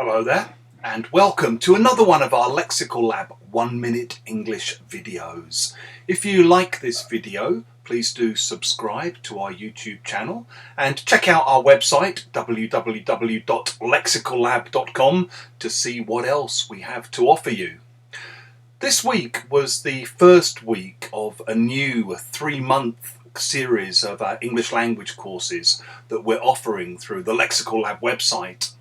Hello there, and welcome to another one of our Lexical Lab 1 Minute English videos. If you like this video, please do subscribe to our YouTube channel and check out our website www.lexicallab.com to see what else we have to offer you. This week was the first week of a new 3-month series of English language courses that we're offering through the Lexical Lab website.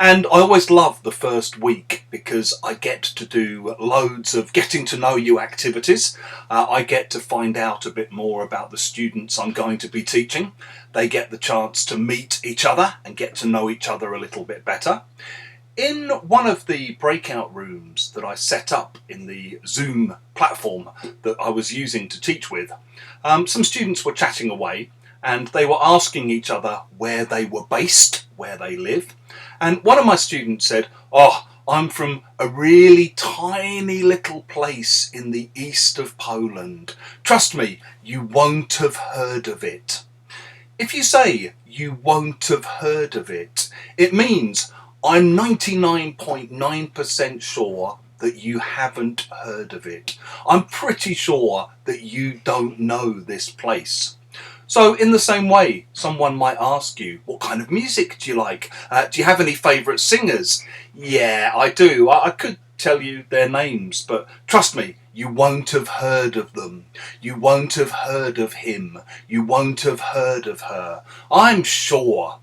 And I always love the first week because I get to do loads of getting to know you activities. I get to find out a bit more about the students I'm going to be teaching. They get the chance to meet each other and get to know each other a little bit better. In one of the breakout rooms that I set up in the Zoom platform that I was using to teach with, some students were chatting away and they were asking each other where they were based, where they live. And one of my students said, "Oh, I'm from a really tiny little place in the east of Poland. Trust me, you won't have heard of it." If you say you won't have heard of it, it means I'm 99.9% sure that you haven't heard of it. I'm pretty sure that you don't know this place. So in the same way, someone might ask you, what kind of music do you like? Do you have any favourite singers? Yeah, I do. I could tell you their names, but trust me, you won't have heard of them. You won't have heard of him. You won't have heard of her. I'm sure.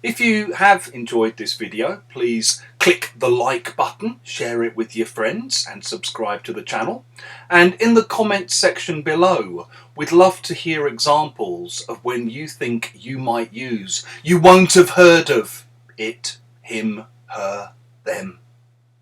If you have enjoyed this video, please click the like button, share it with your friends and subscribe to the channel. And in the comments section below, we'd love to hear examples of when you think you might use "you won't have heard of" it, him, her, them.